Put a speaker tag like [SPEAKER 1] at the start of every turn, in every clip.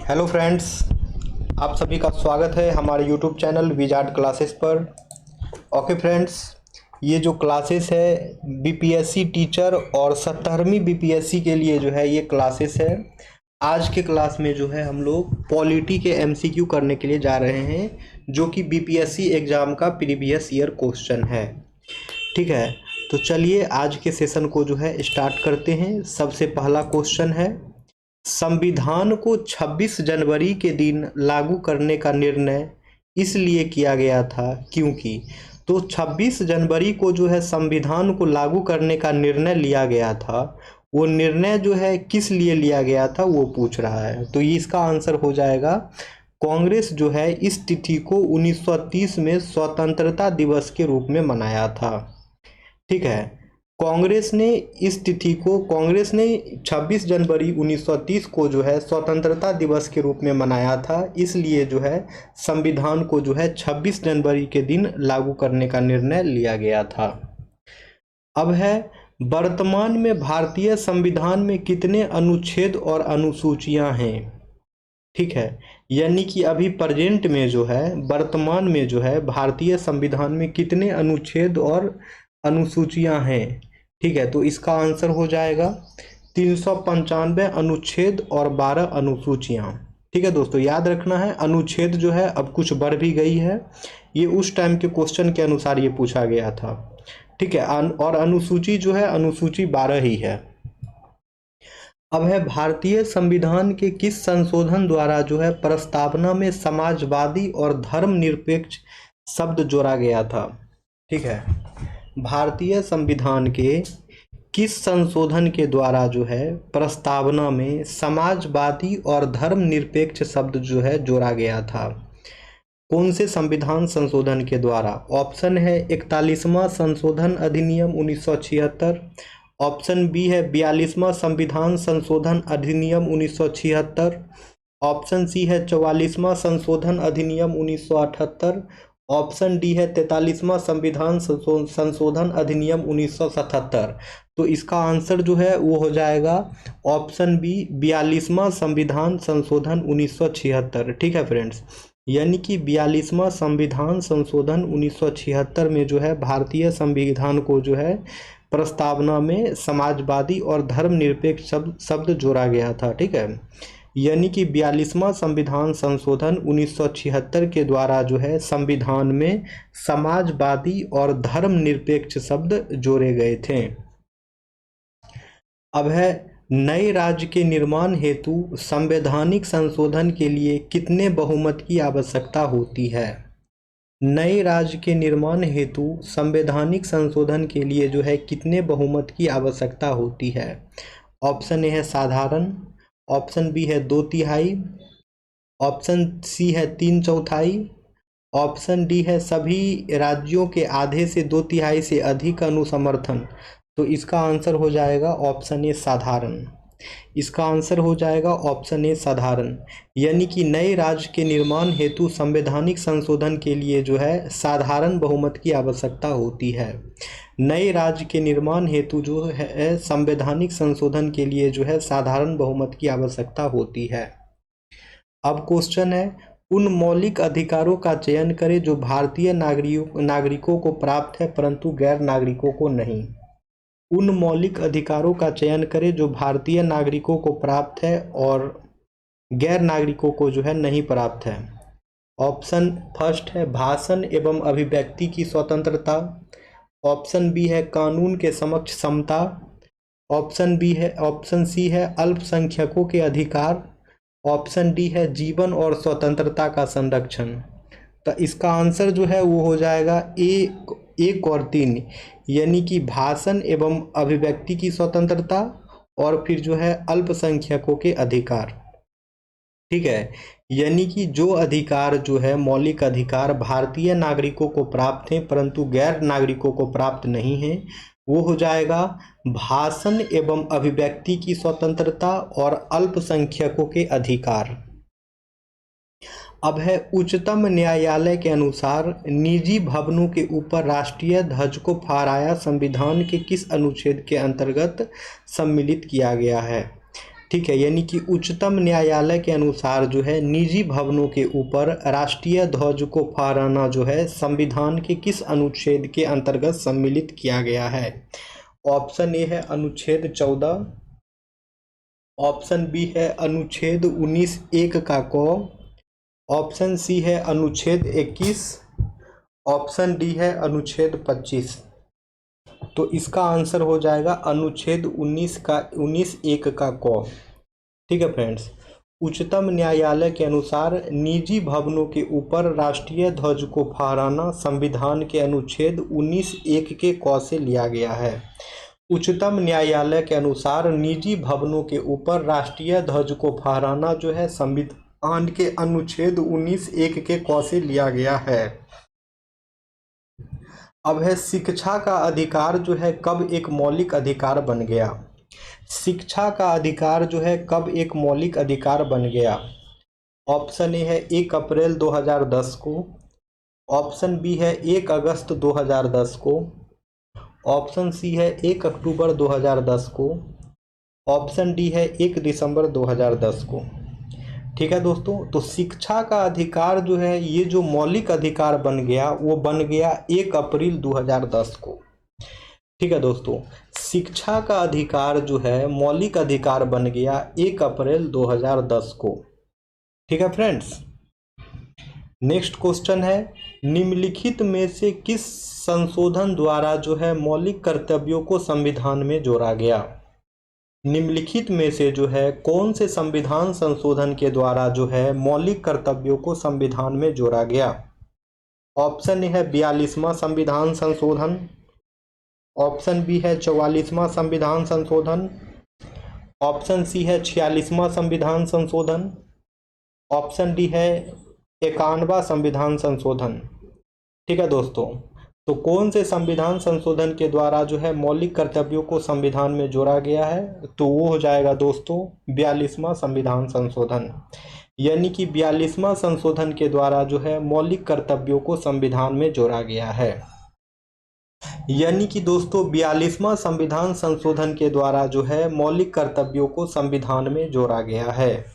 [SPEAKER 1] Hello friends, आप सभी का स्वागत है हमारे यूट्यूब चैनल विजार्ड क्लासेस पर। ओके फ्रेंड्स, ये जो क्लासेस है बीपीएससी टीचर और 17वीं बीपीएससी के लिए जो है ये क्लासेस है। आज के क्लास में जो है हम लोग पॉलिटी के एमसीक्यू करने के लिए जा रहे हैं, जो कि बीपीएससी एग्ज़ाम का प्रीवियस ईयर क्वेश्चन है। ठीक है, तो चलिए आज के सेशन को जो है स्टार्ट करते हैं। सबसे पहला क्वेश्चन है, संविधान को 26 जनवरी के दिन लागू करने का निर्णय इसलिए किया गया था क्योंकि। तो 26 जनवरी को जो है संविधान को लागू करने का निर्णय लिया गया था। वो निर्णय जो है किस लिए लिया गया था वो पूछ रहा है। तो इसका आंसर हो जाएगा, कांग्रेस जो है इस तिथि को 1930 में स्वतंत्रता दिवस के रूप में मनाया था। ठीक है, कांग्रेस ने 26 जनवरी 1930 को जो है स्वतंत्रता दिवस के रूप में मनाया था। इसलिए जो है संविधान को जो है 26 जनवरी के दिन लागू करने का निर्णय लिया गया था। अब है, वर्तमान में भारतीय संविधान में कितने अनुच्छेद और अनुसूचियां हैं। ठीक है, यानी कि अभी प्रेजेंट में जो है, वर्तमान में जो है भारतीय संविधान में कितने अनुच्छेद और अनुसूचियां हैं। ठीक है, तो इसका आंसर हो जाएगा 395 अनुच्छेद और 12 अनुसूचियां। ठीक है दोस्तों, याद रखना है अनुच्छेद जो है अब कुछ बढ़ भी गई है, ये उस टाइम के क्वेश्चन के अनुसार ये पूछा गया था। ठीक है, और अनुसूची जो है अनुसूची 12 ही है। अब है, भारतीय संविधान के किस संशोधन द्वारा जो है प्रस्तावना में समाजवादी और धर्मनिरपेक्ष शब्द जोड़ा गया था। ठीक है, भारतीय संविधान के किस संशोधन के द्वारा जो है प्रस्तावना में समाजवादी और धर्मनिरपेक्ष शब्द जो है जोड़ा गया था। कौन से संविधान संशोधन के द्वारा? ऑप्शन है 41वां संशोधन अधिनियम 1976, ऑप्शन बी है 42वां संविधान संशोधन अधिनियम 1976, ऑप्शन सी है 44वां संशोधन अधिनियम 1978, ऑप्शन डी है 43वां संविधान संशोधन अधिनियम 1977। तो इसका आंसर जो है वो हो जाएगा ऑप्शन बी 42वां संविधान संशोधन 1976। ठीक है फ्रेंड्स, यानी कि 42वां संविधान संशोधन 1976 में जो है भारतीय संविधान को जो है प्रस्तावना में समाजवादी और धर्मनिरपेक्ष शब्द जोड़ा गया था। ठीक है, यानी कि 42वां संविधान संशोधन 1976 के द्वारा जो है संविधान में समाजवादी और धर्मनिरपेक्ष शब्द जोड़े गए थे। अब है, नए राज्य के निर्माण हेतु संवैधानिक संशोधन के लिए कितने बहुमत की आवश्यकता होती है। नए राज्य के निर्माण हेतु संवैधानिक संशोधन के लिए जो है कितने बहुमत की आवश्यकता होती है। ऑप्शन ए है साधारण, ऑप्शन बी है 2/3, ऑप्शन सी है 3/4, ऑप्शन डी है सभी राज्यों के आधे से 2/3 से अधिक अनुसमर्थन। तो इसका आंसर हो जाएगा ऑप्शन ए साधारण। इसका आंसर हो जाएगा ऑप्शन ए साधारण, यानी कि नए राज्य के निर्माण हेतु संवैधानिक संशोधन के लिए जो है साधारण बहुमत की आवश्यकता होती है। नए राज्य के निर्माण हेतु जो है संवैधानिक संशोधन के लिए जो है साधारण बहुमत की आवश्यकता होती है। अब क्वेश्चन है, उन मौलिक अधिकारों का चयन करें जो भारतीय नागरिकों को प्राप्त है परंतु गैर नागरिकों को नहीं। उन मौलिक अधिकारों का चयन करें जो भारतीय नागरिकों को प्राप्त है और गैर नागरिकों को जो है नहीं प्राप्त है। ऑप्शन फर्स्ट है भाषण एवं अभिव्यक्ति की स्वतंत्रता, ऑप्शन बी है कानून के समक्ष समता, ऑप्शन सी है अल्पसंख्यकों के अधिकार, ऑप्शन डी है जीवन और स्वतंत्रता का संरक्षण। तो इसका आंसर जो है वो हो जाएगा एक और 3, यानी कि भाषण एवं अभिव्यक्ति की स्वतंत्रता और फिर जो है अल्पसंख्यकों के अधिकार। ठीक है, यानी कि जो अधिकार जो है मौलिक अधिकार भारतीय नागरिकों को प्राप्त हैं परंतु गैर नागरिकों को प्राप्त नहीं है, वो हो जाएगा भाषण एवं अभिव्यक्ति की स्वतंत्रता और अल्पसंख्यकों के अधिकार। अब है, उच्चतम न्यायालय के अनुसार निजी भवनों के ऊपर राष्ट्रीय ध्वज को फहराया संविधान के किस अनुच्छेद के अंतर्गत सम्मिलित किया गया है। ठीक है, यानी कि उच्चतम न्यायालय के अनुसार जो है निजी भवनों के ऊपर राष्ट्रीय ध्वज को फहराना जो है संविधान के किस अनुच्छेद के अंतर्गत सम्मिलित किया गया है? ऑप्शन ए है अनुच्छेद 14, ऑप्शन बी है अनुच्छेद 19(1) का क, ऑप्शन सी है अनुच्छेद 21, ऑप्शन डी है अनुच्छेद 25। तो इसका आंसर हो जाएगा अनुच्छेद 19(1) का क। ठीक है फ्रेंड्स, उच्चतम न्यायालय के अनुसार निजी भवनों के ऊपर राष्ट्रीय ध्वज को फहराना संविधान के अनुच्छेद 19(1) के क से लिया गया है। उच्चतम न्यायालय के अनुसार निजी भवनों के ऊपर राष्ट्रीय ध्वज को फहराना जो है संविधान के अनुच्छेद 19(1) के क से लिया गया है। अब है शिक्षा का अधिकार जो है कब एक मौलिक अधिकार बन गया? शिक्षा का अधिकार जो है कब एक मौलिक अधिकार बन गया? ऑप्शन ए है 1 अप्रैल 2010 को, ऑप्शन बी है 1 अगस्त 2010 को, ऑप्शन सी है 1 अक्टूबर 2010 को, ऑप्शन डी है 1 दिसंबर 2010 को। ठीक है दोस्तों, तो शिक्षा का अधिकार जो है ये जो मौलिक अधिकार बन गया वो बन गया 1 अप्रैल 2010 को। ठीक है दोस्तों, शिक्षा का अधिकार जो है मौलिक अधिकार बन गया 1 अप्रैल 2010 को। ठीक है फ्रेंड्स, नेक्स्ट क्वेश्चन है निम्नलिखित में से किस संशोधन द्वारा जो है मौलिक कर्तव्यों को संविधान में जोड़ा गया? निम्नलिखित में से जो है कौन से संविधान संशोधन के द्वारा जो है मौलिक कर्तव्यों को संविधान में जोड़ा गया? ऑप्शन ए है 42वां संविधान संशोधन, ऑप्शन बी है 44वां संविधान संशोधन, ऑप्शन सी है 46वां संविधान संशोधन, ऑप्शन डी है 51वां संविधान संशोधन। ठीक है दोस्तों, तो कौन से संविधान संशोधन के द्वारा जो है मौलिक कर्तव्यों को संविधान में जोड़ा गया है? तो वो हो जाएगा दोस्तों 42वां संविधान संशोधन। यानी कि 42वां संशोधन के द्वारा जो है मौलिक कर्तव्यों को संविधान में जोड़ा गया है। यानी कि दोस्तों 42वां संविधान संशोधन के द्वारा जो है मौलिक कर्तव्यों को संविधान में जोड़ा गया है।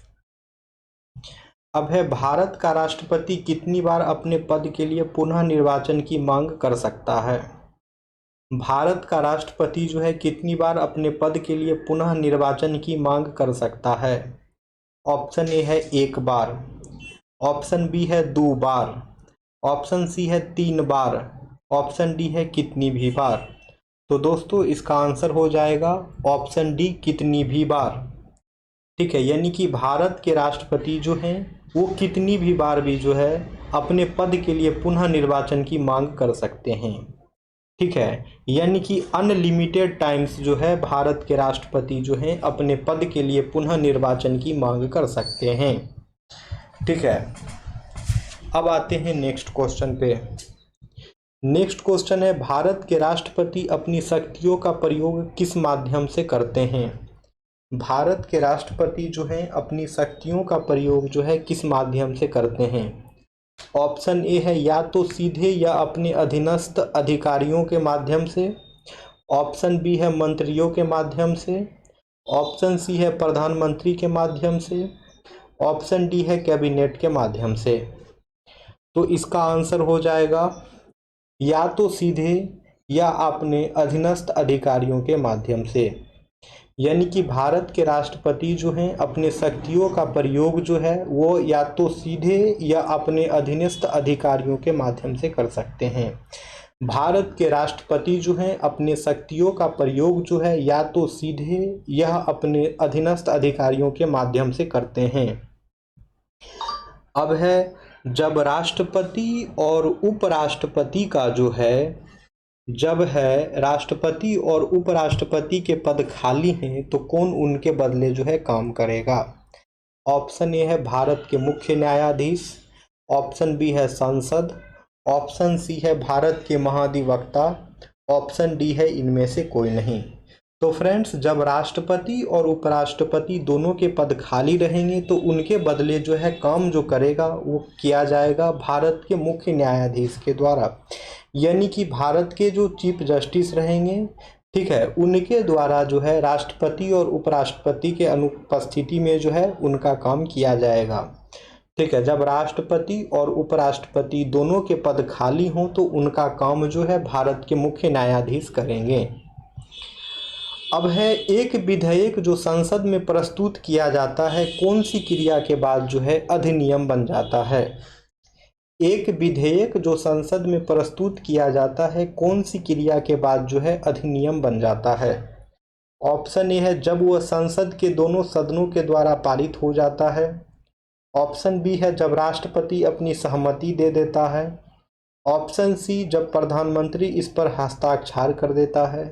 [SPEAKER 1] अब है भारत का राष्ट्रपति कितनी बार अपने पद के लिए पुनः निर्वाचन की मांग कर सकता है? भारत का राष्ट्रपति जो है कितनी बार अपने पद के लिए पुनः निर्वाचन की मांग कर सकता है? ऑप्शन ए है 1 बार, ऑप्शन बी है 2 बार, ऑप्शन सी है 3 बार, ऑप्शन डी है कितनी भी बार। तो दोस्तों इसका आंसर हो जाएगा ऑप्शन डी कितनी भी बार। ठीक है, यानी कि भारत के राष्ट्रपति जो हैं वो कितनी भी बार भी जो है अपने पद के लिए पुनः निर्वाचन की मांग कर सकते हैं। ठीक है, यानी कि अनलिमिटेड टाइम्स जो है भारत के राष्ट्रपति जो हैं अपने पद के लिए पुनः निर्वाचन की मांग कर सकते हैं। ठीक है, अब आते हैं नेक्स्ट क्वेश्चन पे। नेक्स्ट क्वेश्चन है भारत के राष्ट्रपति अपनी शक्तियों का प्रयोग किस माध्यम से करते हैं? भारत के राष्ट्रपति जो हैं अपनी शक्तियों का प्रयोग जो है किस माध्यम से करते हैं? ऑप्शन ए है या तो सीधे या अपने अधीनस्थ अधिकारियों के माध्यम से, ऑप्शन बी है मंत्रियों के माध्यम से, ऑप्शन सी है प्रधानमंत्री के माध्यम से, ऑप्शन डी है कैबिनेट के माध्यम से। तो इसका आंसर हो जाएगा या तो सीधे या अपने अधीनस्थ अधिकारियों के माध्यम से। यानी कि भारत के राष्ट्रपति जो हैं अपने शक्तियों का प्रयोग जो है वो या तो सीधे या अपने अधीनस्थ अधिकारियों के माध्यम से कर सकते हैं। भारत के राष्ट्रपति जो हैं अपने शक्तियों का प्रयोग जो है या तो सीधे या अपने अधीनस्थ अधिकारियों के माध्यम से करते हैं। अब है जब राष्ट्रपति और उपराष्ट्रपति का जो है जब है राष्ट्रपति और उपराष्ट्रपति के पद खाली हैं तो कौन उनके बदले जो है काम करेगा? ऑप्शन ए है भारत के मुख्य न्यायाधीश, ऑप्शन बी है संसद, ऑप्शन सी है भारत के महाधिवक्ता, ऑप्शन डी है इनमें से कोई नहीं। तो फ्रेंड्स जब राष्ट्रपति और उपराष्ट्रपति दोनों के पद खाली रहेंगे तो उनके बदले जो है काम जो करेगा वो किया जाएगा भारत के मुख्य न्यायाधीश के द्वारा। यानी कि भारत के जो चीफ जस्टिस रहेंगे ठीक है, उनके द्वारा जो है राष्ट्रपति और उपराष्ट्रपति के अनुपस्थिति में जो है उनका काम किया जाएगा। ठीक है, जब राष्ट्रपति और उपराष्ट्रपति दोनों के पद खाली हों तो उनका काम जो है भारत के मुख्य न्यायाधीश करेंगे। अब है एक विधेयक जो संसद में प्रस्तुत किया जाता है कौन सी क्रिया के बाद जो है अधिनियम बन जाता है। एक विधेयक जो संसद में प्रस्तुत किया जाता है कौन सी क्रिया के बाद जो है अधिनियम बन जाता है। ऑप्शन ए है जब वह संसद के दोनों सदनों के द्वारा पारित हो जाता है। ऑप्शन बी है जब राष्ट्रपति अपनी सहमति दे देता है। ऑप्शन सी जब प्रधानमंत्री इस पर हस्ताक्षर कर देता है।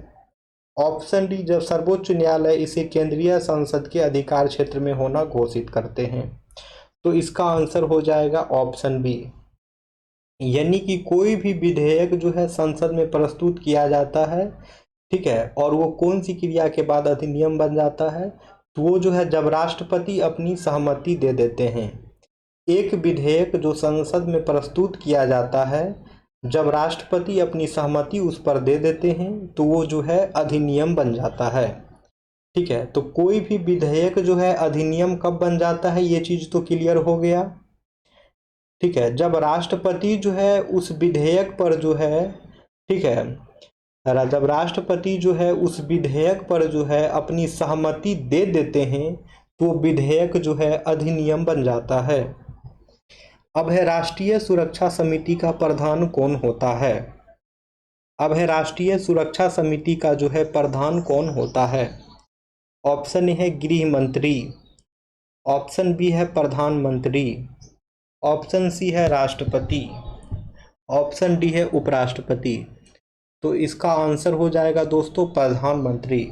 [SPEAKER 1] ऑप्शन डी जब सर्वोच्च न्यायालय इसे केंद्रीय संसद के अधिकार क्षेत्र में होना घोषित करते हैं। तो इसका आंसर हो जाएगा ऑप्शन बी, यानी कि कोई भी विधेयक जो है संसद में प्रस्तुत किया जाता है, ठीक है, और वो कौन सी क्रिया के बाद अधिनियम बन जाता है, तो वो जो है जब राष्ट्रपति अपनी सहमति दे देते हैं। एक विधेयक जो संसद में प्रस्तुत किया जाता है जब राष्ट्रपति अपनी सहमति उस पर दे देते हैं तो वो जो है अधिनियम बन जाता है। ठीक है, तो कोई भी विधेयक जो है अधिनियम कब बन जाता है ये चीज़ तो क्लियर हो गया। ठीक है, जब राष्ट्रपति जो है उस विधेयक पर जो है, ठीक है, जब राष्ट्रपति जो है उस विधेयक पर जो है अपनी सहमति दे देते हैं तो विधेयक जो है अधिनियम बन जाता है। अब है राष्ट्रीय सुरक्षा समिति का प्रधान कौन होता है। अब है राष्ट्रीय सुरक्षा समिति का जो है प्रधान कौन होता है। ऑप्शन ए है गृह मंत्री, ऑप्शन बी है प्रधानमंत्री, ऑप्शन सी है राष्ट्रपति, ऑप्शन डी है उपराष्ट्रपति। तो इसका आंसर हो जाएगा दोस्तों प्रधानमंत्री,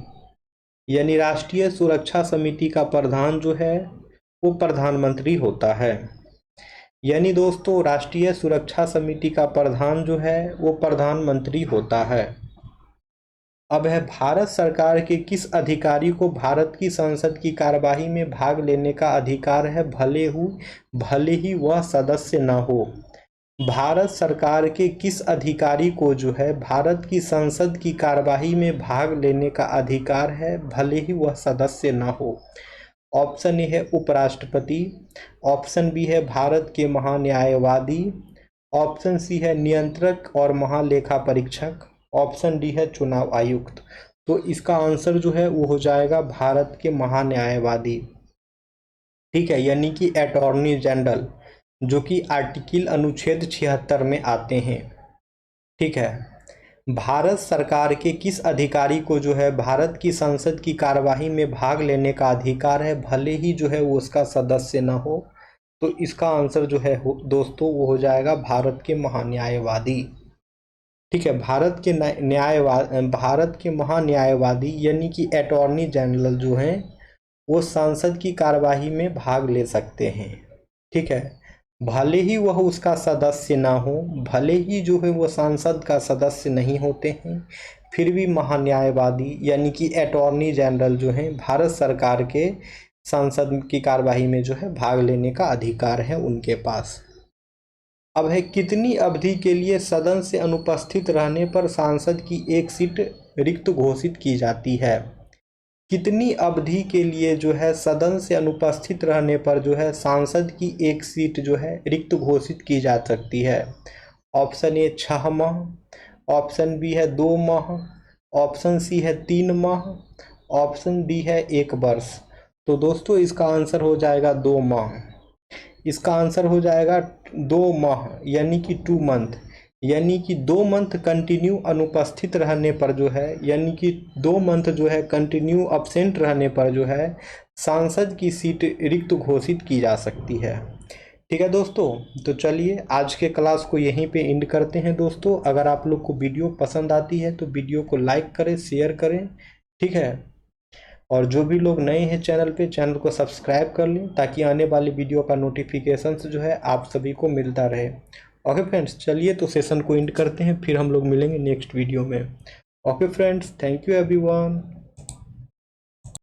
[SPEAKER 1] यानी राष्ट्रीय सुरक्षा समिति का प्रधान जो है वो प्रधानमंत्री होता है। यानी दोस्तों राष्ट्रीय सुरक्षा समिति का प्रधान जो है वो प्रधानमंत्री होता है। अब है भारत सरकार के किस अधिकारी को भारत की संसद की कार्यवाही में भाग लेने का अधिकार है भले ही वह सदस्य न हो। भारत सरकार के किस अधिकारी को जो है भारत की संसद की कार्यवाही में भाग लेने का अधिकार है भले ही वह सदस्य न हो। ऑप्शन ए है उपराष्ट्रपति, ऑप्शन बी है भारत के महान्यायवादी, ऑप्शन सी है नियंत्रक और महालेखा परीक्षक, ऑप्शन डी है चुनाव आयुक्त। तो इसका आंसर जो है वो हो जाएगा भारत के महान्यायवादी। ठीक है, यानी कि अटॉर्नी जनरल, जो कि आर्टिकल अनुच्छेद 76 में आते हैं। ठीक है, भारत सरकार के किस अधिकारी को जो है भारत की संसद की कार्यवाही में भाग लेने का अधिकार है भले ही जो है वो उसका सदस्य न हो। तो इसका आंसर जो है दोस्तों वो हो जाएगा भारत के महान्यायवादी। ठीक है, भारत के महान्यायवादी यानी कि अटॉर्नी जनरल जो हैं वो संसद की कार्यवाही में भाग ले सकते हैं। ठीक है, भले ही वह उसका सदस्य ना हो, भले ही जो है वो संसद का सदस्य नहीं होते हैं, फिर भी महान्यायवादी यानी कि अटॉर्नी जनरल जो हैं भारत सरकार के संसद की कार्यवाही में जो है भाग लेने का अधिकार है उनके पास। अब है कितनी अवधि के लिए सदन से अनुपस्थित रहने पर सांसद की एक सीट रिक्त घोषित की जाती है। कितनी अवधि के लिए जो है सदन से अनुपस्थित रहने पर जो है सांसद की एक सीट जो है रिक्त घोषित की जा सकती है। ऑप्शन ए 6 माह, ऑप्शन बी है 2 माह, ऑप्शन सी है 3 माह, ऑप्शन डी है 1 वर्ष। तो दोस्तों इसका आंसर हो जाएगा 2 माह। इसका आंसर हो जाएगा 2 माह यानी कि 2 मंथ, यानी कि 2 मंथ कंटिन्यू अनुपस्थित रहने पर जो है, यानी कि 2 मंथ जो है कंटिन्यू अब्सेंट रहने पर जो है सांसद की सीट रिक्त घोषित की जा सकती है। ठीक है दोस्तों, तो चलिए आज के क्लास को यहीं पे एंड करते हैं दोस्तों। अगर आप लोग को वीडियो पसंद आती है तो वीडियो को लाइक करें, शेयर करें। ठीक है, और जो भी लोग नए हैं चैनल पे, चैनल को सब्सक्राइब कर लें ताकि आने वाली वीडियो का नोटिफिकेशंस जो है आप सभी को मिलता रहे। ओके फ्रेंड्स, चलिए तो सेशन को एंड करते हैं, फिर हम लोग मिलेंगे नेक्स्ट वीडियो में। Okay friends, thank you everyone.